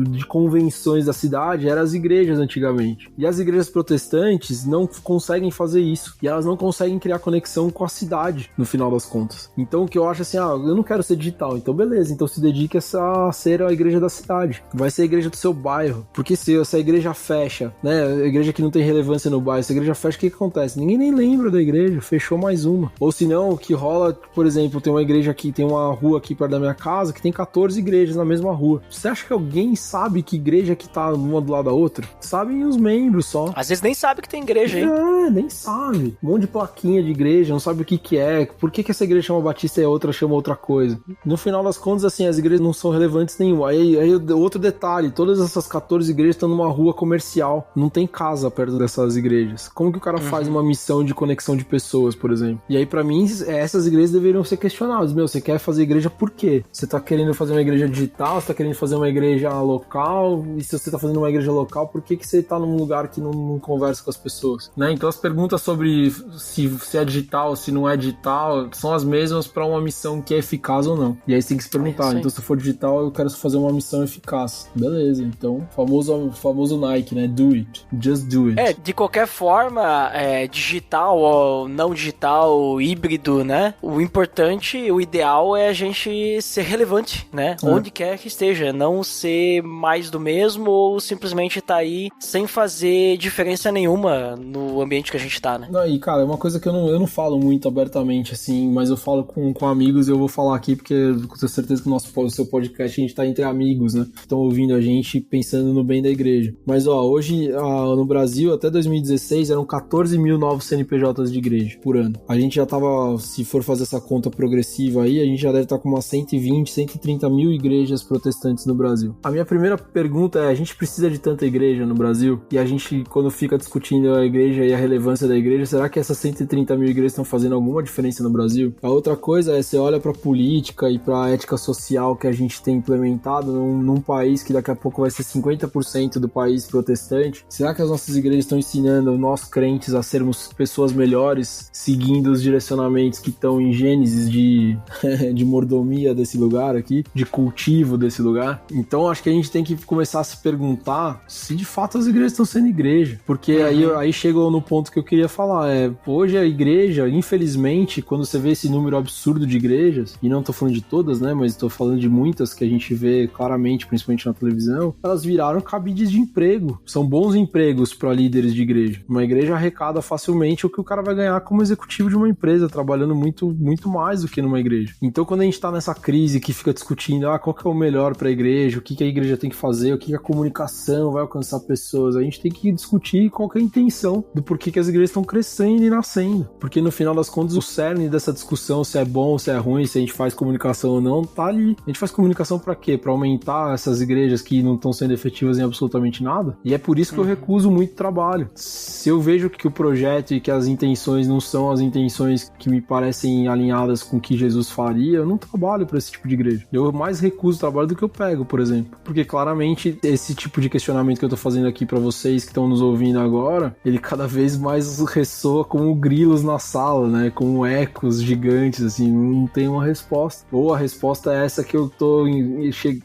de convenções da cidade, eram as igrejas antigamente. E as igrejas protestantes não conseguem fazer isso. E elas não conseguem criar conexão com a cidade, no final das contas. Então o que eu acho assim, eu não quero ser digital, então beleza, então se dedique a ser a igreja da cidade. Vai ser a igreja do seu bairro. Porque se a igreja fecha, né? A igreja que não tem relevância no bairro, se a igreja fecha, o que acontece? Ninguém nem lembra da igreja, fechou mais uma. Ou se não, o que rola, por exemplo, tem uma igreja aqui, tem uma rua aqui perto da minha casa que tem 14 igrejas na mesma rua. Você acha que alguém sabe que igreja que tá uma do lado da outra? Sabem os membros só. Às vezes nem sabe que tem igreja aí. Nem sabe. Um monte de plaquinha de igreja, não sabe o que é. Por que essa igreja chama Batista e a outra chama outra coisa? No final das contas, assim, as igrejas não são relevantes nenhum. Aí outro detalhe, todas essas 14 igrejas estão numa rua comercial. Não tem casa perto dessas igrejas. Como que o cara faz uma missão de conexão de pessoas, por exemplo? E aí, pra mim, essas igrejas deveriam ser questionadas. Você quer fazer igreja por quê? Você tá querendo fazer uma igreja digital? Você tá querendo fazer uma igreja local? E se você tá fazendo uma igreja local, local, por que você tá num lugar que não conversa com as pessoas, né? Então as perguntas sobre se é digital, se não é digital, são as mesmas para uma missão que é eficaz ou não. E aí você tem que se perguntar, então se for digital, eu quero fazer uma missão eficaz. Beleza, então, famoso Nike, né? Do it. Just do it. De qualquer forma, digital ou não digital, híbrido, né? O importante, o ideal é a gente ser relevante, né? Onde quer que esteja, não ser mais do mesmo ou simplesmente tá aí sem fazer diferença nenhuma no ambiente que a gente tá, né? Não, e cara, é uma coisa que eu não falo muito abertamente, assim, mas eu falo com amigos e eu vou falar aqui porque eu tenho certeza que o seu podcast a gente tá entre amigos, né? Estão ouvindo a gente pensando no bem da igreja. Mas, hoje no Brasil, até 2016, eram 14 mil novos CNPJs de igreja por ano. A gente já tava, se for fazer essa conta progressiva aí, a gente já deve estar com umas 120, 130 mil igrejas protestantes no Brasil. A minha primeira pergunta é, a gente precisa de tanta igreja no Brasil? E a gente, quando fica discutindo a igreja e a relevância da igreja, será que essas 130 mil igrejas estão fazendo alguma diferença no Brasil? A outra coisa é, você olha pra política e pra ética social que a gente tem implementado num país que daqui a pouco vai ser 50% do país protestante. Será que as nossas igrejas estão ensinando nós crentes a sermos pessoas melhores, seguindo os direcionamentos que estão em Gênesis de mordomia desse lugar aqui, de cultivo desse lugar? Então acho que a gente tem que começar a se perguntar se de fato as igrejas estão sendo igreja, porque aí chegou no ponto que eu queria falar, hoje a igreja, infelizmente, quando você vê esse número absurdo de igrejas, e não tô falando de todas, né, mas tô falando de muitas que a gente vê claramente, principalmente na televisão, elas viraram cabides de emprego, são bons empregos para líderes de igreja. Uma igreja arrecada facilmente o que o cara vai ganhar como executivo de uma empresa, trabalhando muito, muito mais do que numa igreja. Então quando a gente tá nessa crise que fica discutindo, qual que é o melhor pra igreja, o que a igreja tem que fazer, o que a comunicação vai alcançar pessoas, a gente tem que discutir qual que é a intenção do porquê que as igrejas estão crescendo e nascendo, porque no final das contas o cerne dessa discussão, se é bom, se é ruim, se a gente faz comunicação ou não, tá ali. A gente faz comunicação pra quê? Pra aumentar essas igrejas que não estão sendo efetivas em absolutamente nada? E é por isso que eu recuso muito trabalho. Se eu vejo que o projeto e que as intenções não são as intenções que me parecem alinhadas com o que Jesus faria, eu não trabalho pra esse tipo de igreja. Eu mais recuso trabalho do que eu pego, por exemplo. Porque claramente esse tipo de questionamento que eu tô fazendo aqui pra vocês que estão nos ouvindo agora, ele cada vez mais ressoa como grilos na sala, né? Como ecos gigantes, assim, não tem uma resposta. Ou a resposta é essa que eu tô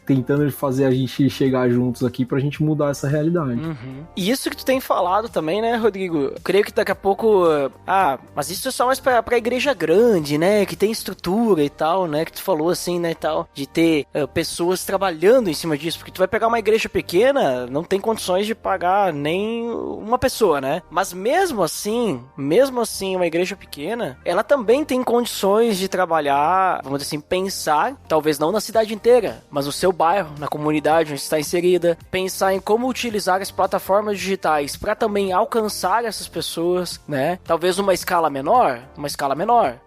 tentando fazer a gente chegar juntos aqui pra gente mudar essa realidade. E isso que tu tem falado também, né, Rodrigo? Eu creio que daqui a pouco... mas isso é só mais pra igreja grande, né? Que tem estrutura e tal, né? Que tu falou assim, né, e tal. De ter pessoas trabalhando em cima disso. Porque tu vai pegar uma igreja pequena, não tem condições de pagar nem uma pessoa, né? Mas mesmo assim, uma igreja pequena, ela também tem condições de trabalhar, vamos dizer assim, pensar, talvez não na cidade inteira, mas no seu bairro, na comunidade onde está inserida, pensar em como utilizar as plataformas digitais para também alcançar essas pessoas, né? Talvez uma escala menor,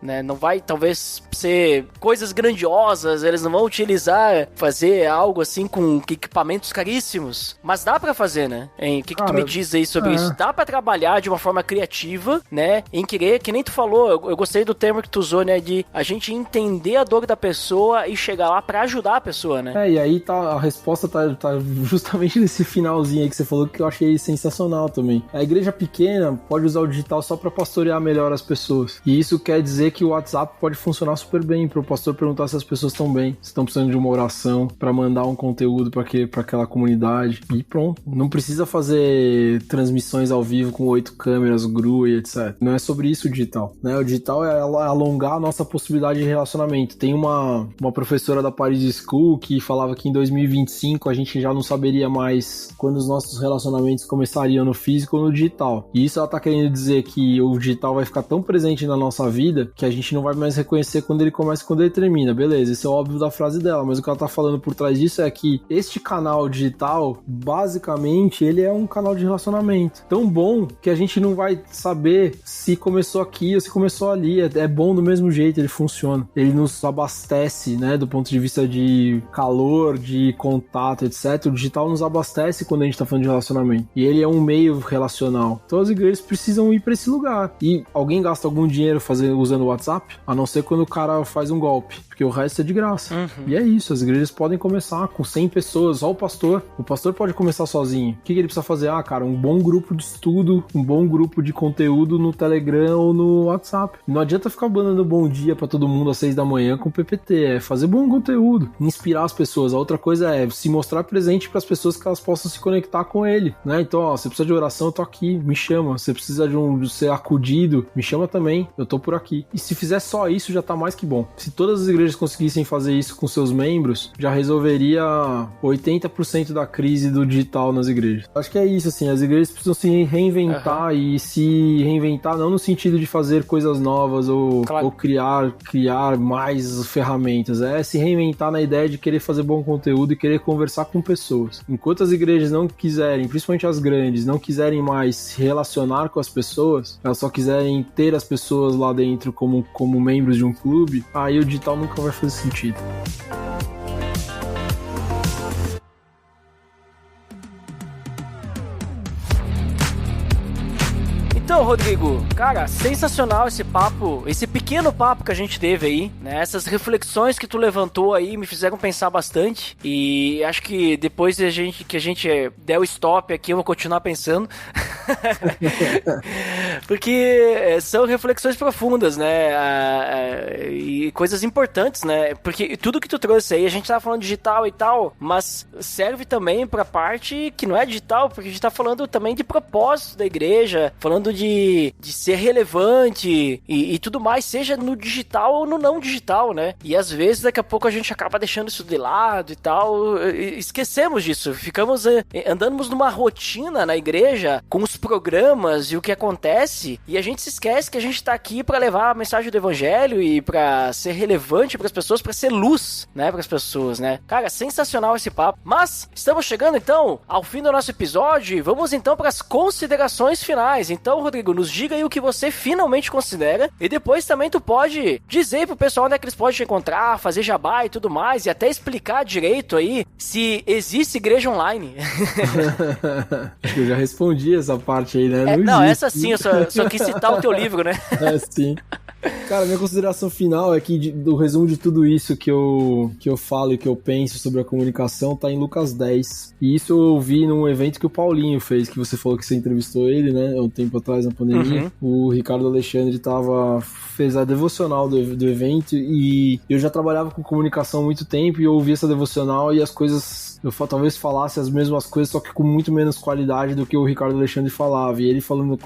né? Não vai, talvez, ser coisas grandiosas, eles não vão utilizar, fazer algo assim com equipamentos caríssimos, mas dá pra fazer, né? O que tu me diz aí sobre isso? Dá pra trabalhar de uma forma criativa, né? Em querer, que nem tu falou, eu gostei do termo que tu usou, né? De a gente entender a dor da pessoa e chegar lá pra ajudar a pessoa, né? E aí a resposta tá justamente nesse finalzinho aí que você falou, que eu achei sensacional também. A igreja pequena pode usar o digital só pra pastorear melhor as pessoas. E isso quer dizer que o WhatsApp pode funcionar super bem pro pastor perguntar se as pessoas estão bem, se estão precisando de uma oração, pra mandar um conteúdo pra aquela comunidade. E pronto. Não precisa fazer transmissões ao vivo com 8 câmeras, GRU e etc. Não é sobre isso o digital, né? O digital é alongar a nossa possibilidade de relacionamento. Tem uma professora da Paris School que falava que em 2025 a gente já não saberia mais quando os nossos relacionamentos começariam no físico ou no digital. E isso ela tá querendo dizer que o digital vai ficar tão presente na nossa vida que a gente não vai mais reconhecer quando ele começa e quando ele termina. Beleza, isso é óbvio da frase dela, mas o que ela tá falando por trás disso é que este canal digital, basicamente, ele é um canal de relacionamento tão bom que a gente não vai saber se começou aqui ou se começou ali. É bom do mesmo jeito, ele funciona. Ele nos abastece, né, do ponto de vista de calor, de contato, etc. O digital nos abastece quando a gente tá falando de relacionamento. E ele é um meio relacional. Então as igrejas precisam ir pra esse lugar. E alguém gasta algum dinheiro usando o WhatsApp? A não ser quando o cara faz um golpe. porque o resto é de graça. E é isso, as igrejas podem começar com 100 pessoas, só o pastor pode começar sozinho. O que ele precisa fazer? Cara, um bom grupo de estudo, um bom grupo de conteúdo no Telegram ou no WhatsApp. Não adianta ficar mandando bom dia pra todo mundo às 6 da manhã com PPT, é fazer bom conteúdo, inspirar as pessoas. A outra coisa é se mostrar presente pras pessoas que elas possam se conectar com ele, né? Então, ó, você precisa de oração, eu tô aqui, me chama. Você precisa de ser acudido, me chama também, eu tô por aqui. E se fizer só isso, já tá mais que bom. Se todas as igrejas conseguissem fazer isso com seus membros, já resolveria 80% da crise do digital nas igrejas. Acho que é isso, assim, as igrejas precisam se reinventar e se reinventar não no sentido de fazer coisas novas ou criar mais ferramentas, é se reinventar na ideia de querer fazer bom conteúdo e querer conversar com pessoas. Enquanto as igrejas não quiserem, principalmente as grandes, não quiserem mais se relacionar com as pessoas, elas só quiserem ter as pessoas lá dentro como membros de um clube, aí o digital nunca vai fazer sentido. Então, Rodrigo, cara, sensacional esse papo, esse pequeno papo que a gente teve aí, né? Essas reflexões que tu levantou aí me fizeram pensar bastante e acho que depois que a gente der o stop aqui, eu vou continuar pensando. Porque são reflexões profundas, né? E coisas importantes, né? Porque tudo que tu trouxe aí, a gente tava falando digital e tal, mas serve também pra parte que não é digital, porque a gente tá falando também de propósito da igreja, falando de ser relevante e tudo mais, seja no digital ou no não digital, né? E às vezes, daqui a pouco a gente acaba deixando isso de lado e tal, esquecemos disso, andamos numa rotina na igreja com os programas e o que acontece, e a gente se esquece que a gente tá aqui pra levar a mensagem do evangelho e pra ser relevante pras pessoas, pra ser luz, né, pras pessoas, né? Cara, sensacional esse papo. Mas estamos chegando então ao fim do nosso episódio e vamos então pras considerações finais. Então, Rodrigo, nos diga aí o que você finalmente considera e depois também tu pode dizer pro pessoal onde é que eles podem te encontrar, fazer jabá e tudo mais e até explicar direito aí se existe igreja online. Acho que eu já respondi essa parte aí, né? Não, essa sim, eu só quis citar o teu livro, né? É, sim. Cara, minha consideração final é que do resumo de tudo isso que eu falo e que eu penso sobre a comunicação tá em Lucas 10. E isso eu vi num evento que o Paulinho fez, que você falou que você entrevistou ele, né? Um tempo atrás na pandemia. O Ricardo Alexandre fez a devocional do evento e eu já trabalhava com comunicação há muito tempo e eu ouvi essa devocional e as coisas... Eu talvez falasse as mesmas coisas, só que com muito menos qualidade do que o Ricardo Alexandre falava. E ele falou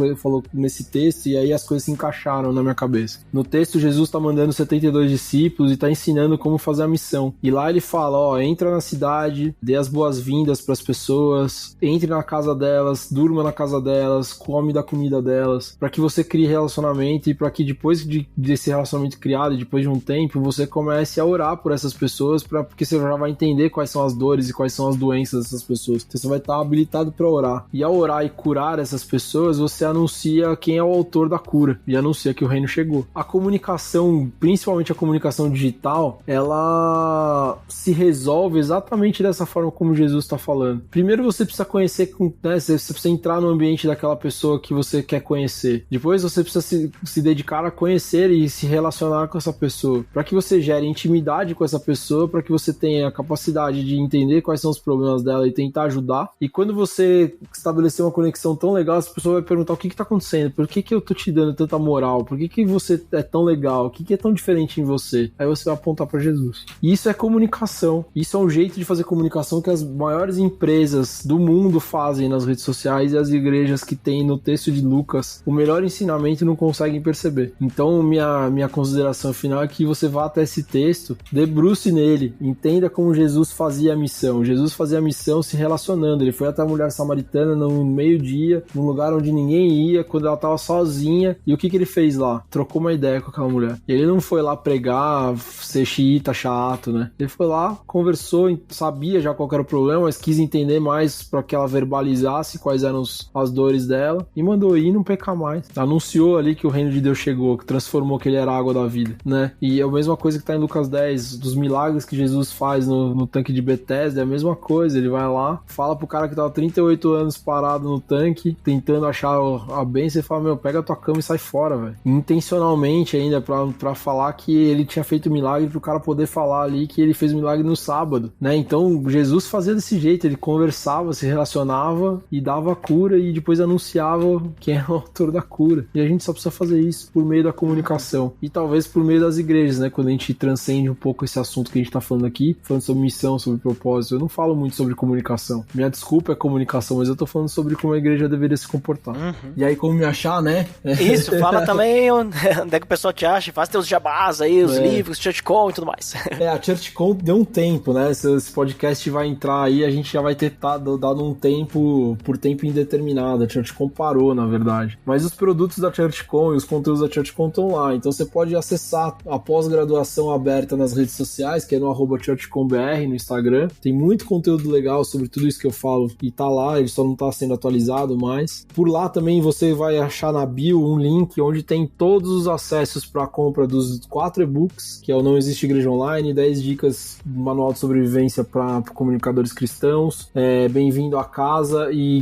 nesse texto, e aí as coisas se encaixaram na minha cabeça. No texto, Jesus tá mandando 72 discípulos e tá ensinando como fazer a missão. E lá ele fala, entra na cidade, dê as boas-vindas pras pessoas, entre na casa delas, durma na casa delas, come da comida delas, para que você crie relacionamento e para que depois desse relacionamento criado, e depois de um tempo, você comece a orar por essas pessoas, porque você já vai entender quais são as dores e quais são as doenças dessas pessoas. Você vai estar habilitado para orar. E ao orar e curar essas pessoas, você anuncia quem é o autor da cura e anuncia que o reino chegou. A comunicação, principalmente a comunicação digital, ela se resolve exatamente dessa forma como Jesus está falando. Primeiro você precisa conhecer, né, você precisa entrar no ambiente daquela pessoa que você quer conhecer. Depois você precisa se dedicar a conhecer e se relacionar com essa pessoa, para que você gere intimidade com essa pessoa, para que você tenha a capacidade de entender quais são os problemas dela e tentar ajudar. E quando você estabelecer uma conexão tão legal, essa pessoa vai perguntar o que tá acontecendo, por que eu tô te dando tanta moral, por que você é tão legal, o que é tão diferente em você? Aí você vai apontar para Jesus. E isso é comunicação, isso é um jeito de fazer comunicação que as maiores empresas do mundo fazem nas redes sociais e as igrejas que tem no texto de Lucas o melhor ensinamento não conseguem perceber. Então minha consideração final é que você vá até esse texto, debruce nele, entenda como Jesus fazia a missão. Jesus fazia a missão se relacionando. Ele foi até a mulher samaritana no meio-dia, num lugar onde ninguém ia, quando ela estava sozinha. E o que ele fez lá? Trocou uma ideia com aquela mulher. E ele não foi lá pregar, ser xiita, chato, né? Ele foi lá, conversou, sabia já qual era o problema, mas quis entender mais para que ela verbalizasse quais eram as dores dela e mandou ir e não pecar mais. Anunciou ali que o reino de Deus chegou, que transformou, que ele era a água da vida, né? E é a mesma coisa que está em Lucas 10, dos milagres que Jesus faz no tanque de Betesda, é a mesma coisa. Ele vai lá, fala pro cara que tava 38 anos parado no tanque, tentando achar a bênção, e fala, pega a tua cama e sai fora, velho. Intencionalmente novamente ainda pra falar que ele tinha feito milagre pro cara poder falar ali que ele fez milagre no sábado, né? Então Jesus fazia desse jeito, ele conversava, se relacionava e dava a cura e depois anunciava quem é o autor da cura. E a gente só precisa fazer isso por meio da comunicação e talvez por meio das igrejas, né? Quando a gente transcende um pouco esse assunto que a gente tá falando aqui, falando sobre missão, sobre propósito. Eu não falo muito sobre comunicação. Minha desculpa é comunicação, mas eu tô falando sobre como a igreja deveria se comportar. E aí, como me achar, né? Isso, fala também onde é que o pessoal te acha, faz teus jabás aí, os livros, ChurchCon e tudo mais. A ChurchCon deu um tempo, né? Se esse podcast vai entrar aí, a gente já vai ter dado um tempo, por tempo indeterminado. A ChurchCon parou, na verdade. Mas os produtos da ChurchCon e os conteúdos da ChurchCon estão lá. Então você pode acessar a pós-graduação aberta nas redes sociais, que é no @ChurchConBR, no Instagram. Tem muito conteúdo legal sobre tudo isso que eu falo e tá lá, ele só não tá sendo atualizado mais. Por lá também você vai achar na bio um link onde tem todos os acessos para a compra dos 4 e-books, que é o Não Existe Igreja Online, 10 dicas do manual de sobrevivência para comunicadores cristãos, Bem-vindo à Casa e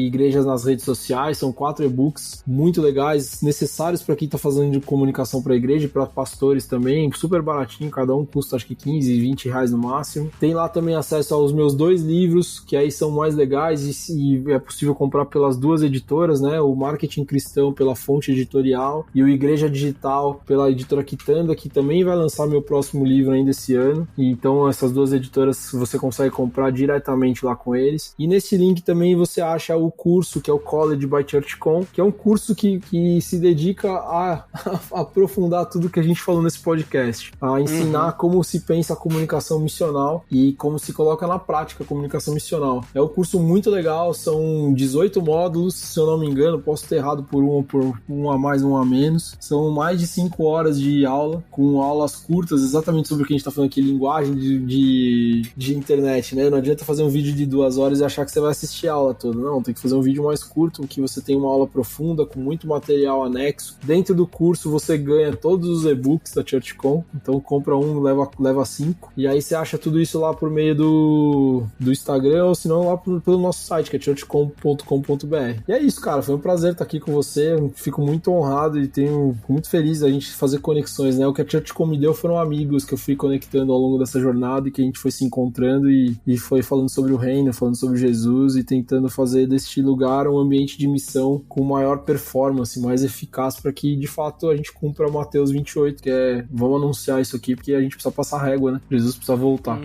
Igrejas nas Redes Sociais. São 4 e-books muito legais, necessários para quem tá fazendo de comunicação para a igreja e para pastores também, super baratinho, cada um custa acho que 15, 20 reais no máximo. Tem lá também acesso aos meus 2 livros, que aí são mais legais e é possível comprar pelas 2 editoras, né? O Marketing Cristão pela Fonte Editorial e o Igreja Digital pela editora Quitanda, que também vai lançar meu próximo livro ainda esse ano. E então essas 2 editoras você consegue comprar diretamente lá com eles. E nesse link também você acha o curso, que é o College by ChurchCon, que é um curso que se dedica a aprofundar tudo que a gente falou nesse podcast, a ensinar como se pensa a comunicação missional e como se coloca na prática a comunicação missional. É um curso muito legal, são 18 módulos, se eu não me engano, posso ter errado por um a mais, um a menos. São mais de 5 horas de aula, com aulas curtas, exatamente sobre o que a gente tá falando aqui, linguagem de internet, né? Não adianta fazer um vídeo de 2 horas e achar que você vai assistir a aula toda. Não, tem que fazer um vídeo mais curto, em que você tem uma aula profunda, com muito material anexo. Dentro do curso você ganha todos os e-books da ChurchCon, então compra um, leva 5. E aí você acha tudo isso lá por meio do Instagram, ou se não lá pelo nosso site, que é churchcon.com.br. E é isso, cara, foi um prazer estar aqui com você, eu fico muito honrado e fico muito feliz da gente fazer conexões, né? O que a ChurchCon me deu foram amigos que eu fui conectando ao longo dessa jornada e que a gente foi se encontrando e foi falando sobre o reino, falando sobre Jesus e tentando fazer deste lugar um ambiente de missão com maior performance, mais eficaz, para que de fato a gente cumpra Mateus 28, que é, vamos anunciar isso aqui porque a gente precisa passar régua, né? Jesus precisa voltar.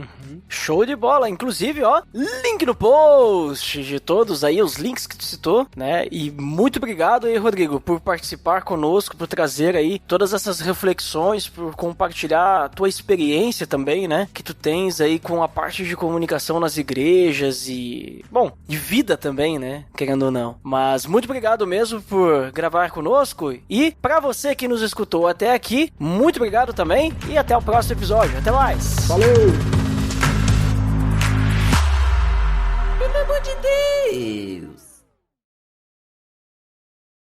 Show de bola, inclusive, ó, link no post de todos aí, os links que tu citou, né? E muito obrigado aí, Rodrigo, por participar conosco, por trazer aí todas essas reflexões, por compartilhar a tua experiência também, né? Que tu tens aí com a parte de comunicação nas igrejas e, bom, de vida também, né? Querendo ou não. Mas muito obrigado mesmo por gravar conosco e pra você que nos escutou até aqui, muito obrigado também e até o próximo episódio. Até mais! Valeu! Pelo amor de Deus!